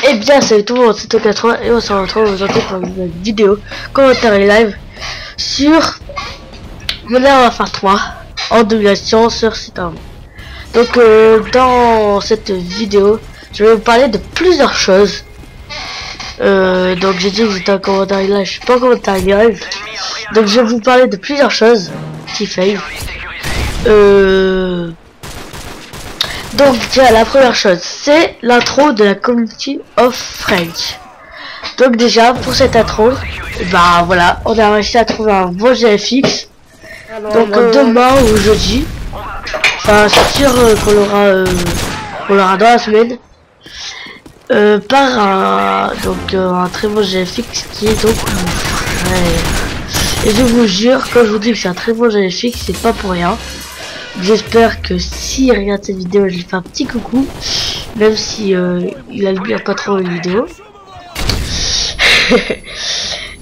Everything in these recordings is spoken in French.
Eh bien salut tout le monde, c'est Toc80 et on se retrouve aujourd'hui pour une nouvelle vidéo commentaire et live sur Modern Warfare 3 en doublation sur site. Donc dans cette vidéo je vais vous parler de plusieurs choses. Donc j'ai dit que j'étais en commentaire et live, je suis pas en commentaire et live. Donc je vais vous parler de plusieurs choses qui faillent. Donc déjà la première chose c'est l'intro de la Community of French. Donc déjà pour cette intro, bah voilà, on a réussi à trouver un bon GFX. Donc demain ou jeudi, enfin c'est sûr qu'on l'aura dans la semaine, par un très bon GFX qui est donc et je vous jure, quand je vous dis que c'est un très bon GFX, c'est pas pour rien. J'espère que s'il regarde cette vidéo, je lui fais un petit coucou, même si il a bien pas trop une vidéo.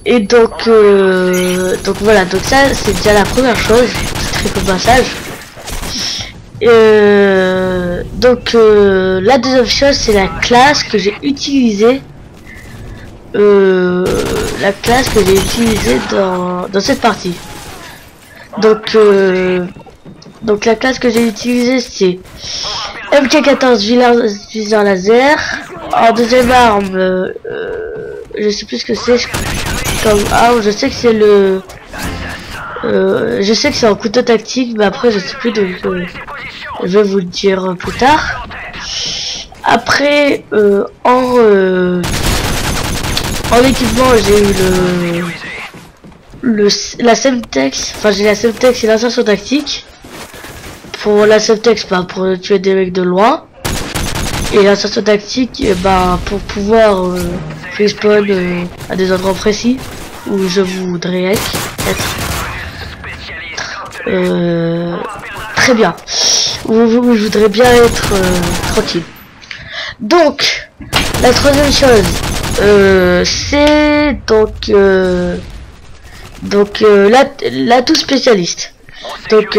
Et donc voilà, donc ça c'est déjà la première chose, très beau passage. La deuxième chose c'est la classe que j'ai utilisée, dans cette partie. Donc la classe que j'ai utilisée c'est MK14 viseur laser. En deuxième arme, je sais plus ce que c'est comme arme, je sais que c'est je sais que c'est un couteau tactique, mais après je sais plus, donc je vais vous le dire plus tard. Après en équipement j'ai eu la Semtex, enfin j'ai la Semtex et l'insertion tactique. Pour la Semtex, bah, pour tuer des mecs de loin, et l'insertion tactique, bah, pour pouvoir respawn à des endroits précis où je voudrais être. Très bien. Où je voudrais bien être tranquille. Donc la troisième chose, c'est l'atout spécialiste. Donc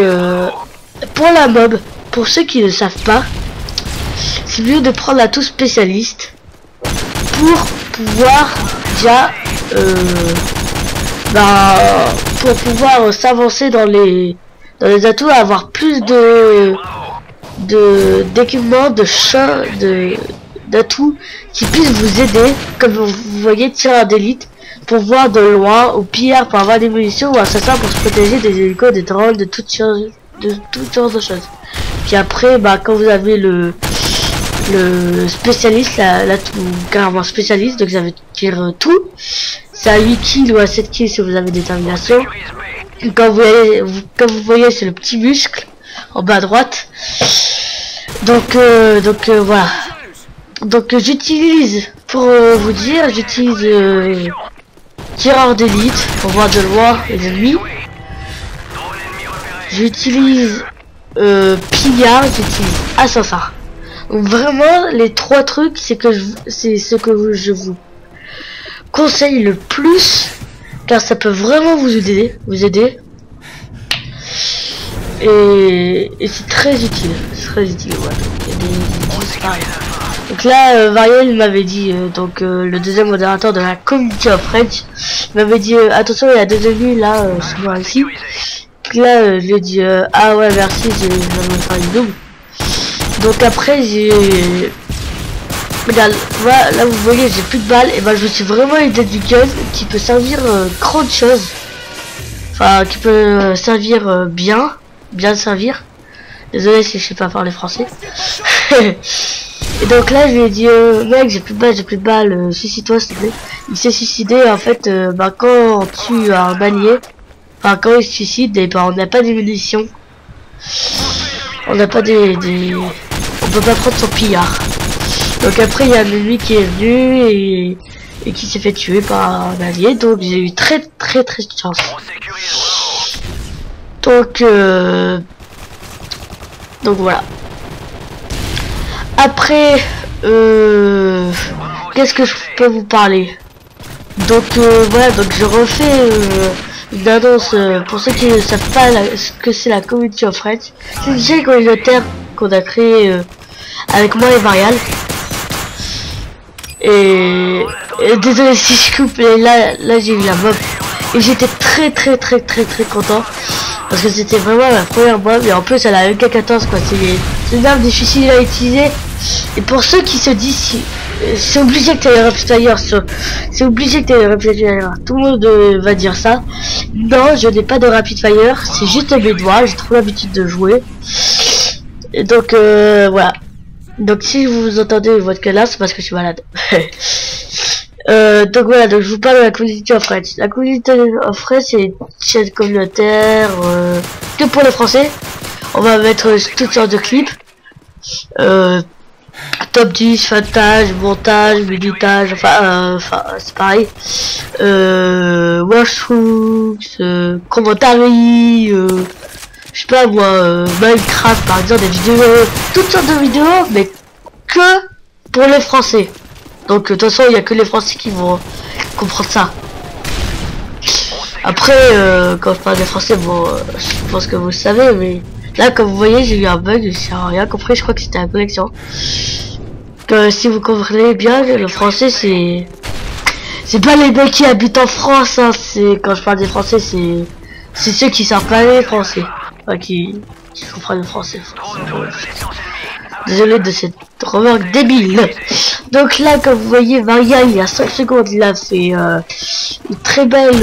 pour la mob, pour ceux qui ne savent pas, c'est mieux de prendre l'atout spécialiste pour pouvoir déjà pour pouvoir s'avancer dans les atouts, avoir plus d'équipements, d'atouts qui puissent vous aider, comme vous voyez, tireur d'élite pour voir de loin, ou pire pour avoir des munitions, ou assassin pour se protéger des hélicos, des drones, de toutes sortes de choses. Puis après, bah quand vous avez le spécialiste, l'atout carrément spécialiste, donc ça veut dire tout, c'est à 8 kills ou à 7 kills si vous avez détermination. Et comme vous voyez, c'est le petit muscle en bas à droite. Donc voilà. Donc j'utilise, pour vous dire, j'utilise tireur d'élite pour voir de loin les ennemis. J'utilise pillard, j'utilise assassin. Donc vraiment les trois trucs, c'est ce que je vous conseille le plus, car ça peut vraiment vous aider, et c'est très utile, voilà. Donc là Variel m'avait dit, le deuxième modérateur de la Community of French m'avait dit attention, il y a deux ennemis là sur moi ici. Puis là je lui ai dit ah ouais merci, je vais me faire une double. Donc après regarde, voilà, là vous voyez j'ai plus de balles, et ben je me suis vraiment aidé du gun qui peut servir grande chose, enfin qui peut servir bien servir. Désolé si je sais pas parler français. Et donc là je lui ai dit mec, j'ai plus de balles, suicide-toi s'il te plaît. Il s'est suicidé en fait. Quand on tue un allié, enfin quand il se suicide, et ben on n'a pas de munitions, on n'a pas on peut pas prendre son pillard. Donc après il y a un ennemi qui est venu et qui s'est fait tuer par un allié, donc j'ai eu très de chance. Donc voilà. Après qu'est-ce que je peux vous parler? Donc voilà, donc je refais une annonce pour ceux qui ne savent pas ce que c'est la Community of French. C'est une chaîne communautaire qu'on a créée avec moi et Varial. Et désolé si je coupe, mais là j'ai eu la mob. Et j'étais très content. Parce que c'était vraiment la première mob. Et en plus elle a MK14 quoi. C'est une arme difficile à utiliser. Et pour ceux qui se disent c'est obligé que tu aies un rapid fire, c'est obligé que tu aies un rapid fire. Tout le monde va dire ça. Non, je n'ai pas de rapid fire, c'est juste mes doigts, j'ai trop l'habitude de jouer. Et donc voilà. Donc si vous entendez une voix de canard, c'est parce que je suis malade. Donc voilà, donc je vous parle de la community of Fred. La community of Fred, c'est une chaîne communautaire que pour les Français. On va mettre toutes sortes de clips. Top 10, fantage, montage, militage, enfin c'est pareil. Watchthrooks, commentary, je sais pas moi, Minecraft par exemple, des vidéos, toutes sortes de vidéos, mais que pour les Français. Donc de toute façon il y a que les Français qui vont comprendre ça. Après quand je parle des Français, bon je pense que vous le savez, mais là comme vous voyez j'ai eu un bug, j'ai rien compris, je crois que c'était la connexion. Que si vous comprenez bien, le français c'est pas les mecs qui habitent en France, hein, c'est quand je parle des Français c'est ceux qui savent pas les Français, enfin, qui comprennent le français. Désolé de cette remarque débile. Donc là comme vous voyez Maria il y a 5 secondes il a fait un très bel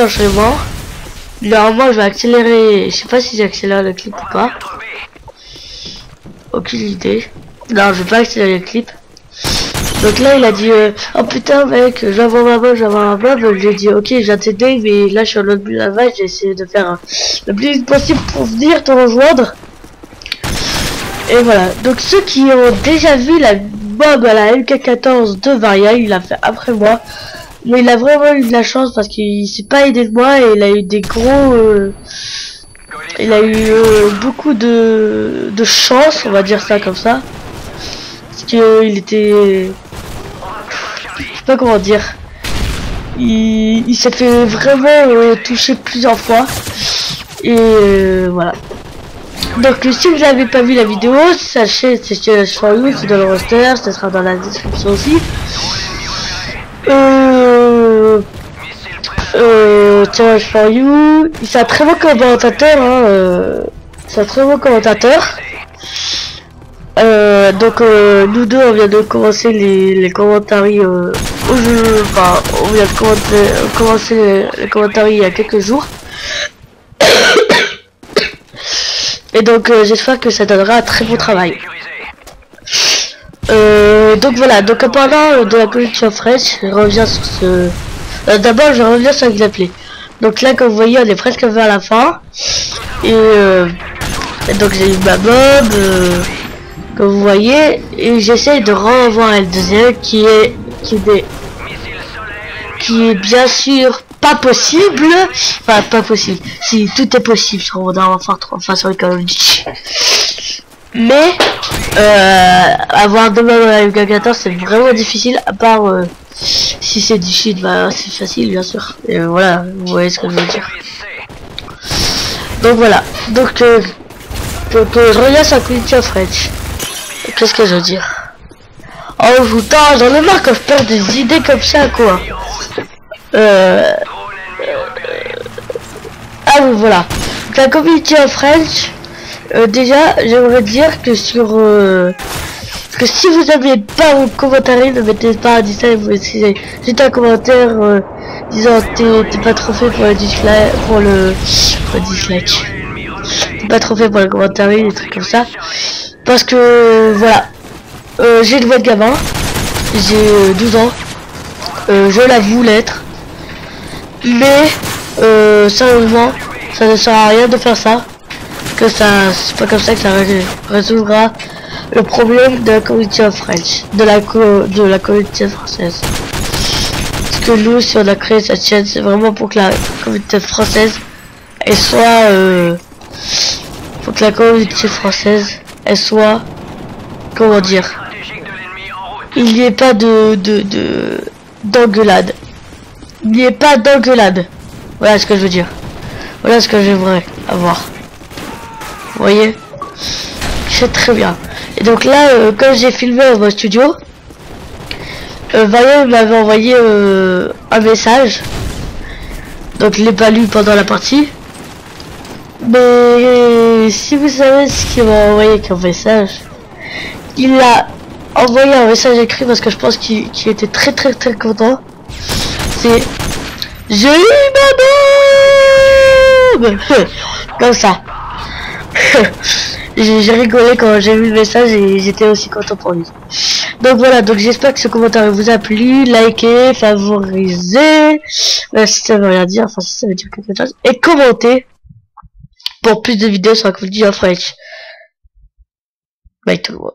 enchaînement. Normalement je vais accélérer, je sais pas si j'accélère le clip ou pas. Aucune idée. Non, je vais pas accélérer le clip. Donc là, il a dit oh putain mec, j'avais ma mob, J'ai dit ok, j'ai t'aider, mais là je suis en autre but là-bas, j'ai essayé de faire le plus vite possible pour venir te rejoindre. Et voilà. Donc ceux qui ont déjà vu la mob à la MK14 de Varia, il l'a fait après moi. Mais il a vraiment eu de la chance parce qu'il s'est pas aidé de moi et il a eu des gros il a eu beaucoup de chance, on va dire ça comme ça. Parce que il était, je sais pas comment dire, il s'est fait vraiment toucher plusieurs fois. Et voilà. Donc si vous n'avez pas vu la vidéo, sachez c'est Challenge for You, c'est dans le roster, ça sera dans la description aussi. Challenge for You, c'est un très bon commentateur, hein, c'est un très bon commentateur. Donc nous deux on vient de commencer les commentaires au jeu, enfin on vient de commencer les commentaires il y a quelques jours. Et donc j'espère que ça donnera un très bon travail. Donc voilà, donc en parlant de la community of Fred, je reviens sur ce... D'abord je reviens sur le gameplay. Donc là comme vous voyez on est presque vers la fin. Et donc j'ai eu ma mob, comme vous voyez, et j'essaie de revoir le deuxième qui est bien sûr pas possible. Enfin pas possible, si tout est possible sur Modern Warfare 3, enfin sur les Call of Duty. Mais avoir deux mobs avec MK14 c'est vraiment difficile, à part si c'est du shit, bah c'est facile bien sûr. Et voilà, vous voyez ce que je veux dire. Donc voilà, donc je reviens sur la community of Fred. Qu'est-ce que je veux dire? Oh putain, j'en ai marre quand je perds des idées comme ça quoi. Ah oui voilà. Donc, la community of French, déjà j'aimerais dire que sur que si vous n'avez pas vos commentaires, ne mettez pas un dislike, vous mettez juste un commentaire disant t'es pas trop fait pour le dislike, t'es pas trop fait pour le commentaire, des trucs comme ça. Parce que voilà, j'ai une voix de gamin, j'ai 12 ans, je l'avoue l'être, mais sérieusement ça ne sert à rien de faire ça, que ça c'est pas comme ça que ça résoudra le problème de la community of French, de la communauté française. Parce que nous si on a créé cette chaîne c'est vraiment pour que la communauté française elle soit pour que la communauté française elle soit, comment dire, il n'y ait pas d'engueulade. Il n'y ait pas d'engueulade. Voilà ce que je veux dire. Voilà ce que j'aimerais avoir. Vous voyez? C'est très bien. Et donc là, quand j'ai filmé en mode studio, Vaillant m'avait envoyé un message. Donc je l'ai pas lu pendant la partie. Mais si vous savez ce qu'il m'a envoyé comme message, il a envoyé un message écrit parce que je pense qu'il était très content. C'est j'ai eu ma bombe comme ça. J'ai rigolé quand j'ai vu le message et j'étais aussi content pour lui. Donc voilà, donc j'espère que ce commentaire vous a plu. Likez, favorisez, si ça veut rien dire, enfin si ça veut dire quelque chose, et commentez pour plus de vidéos sur la Call of Duty en French. Bye tout le monde.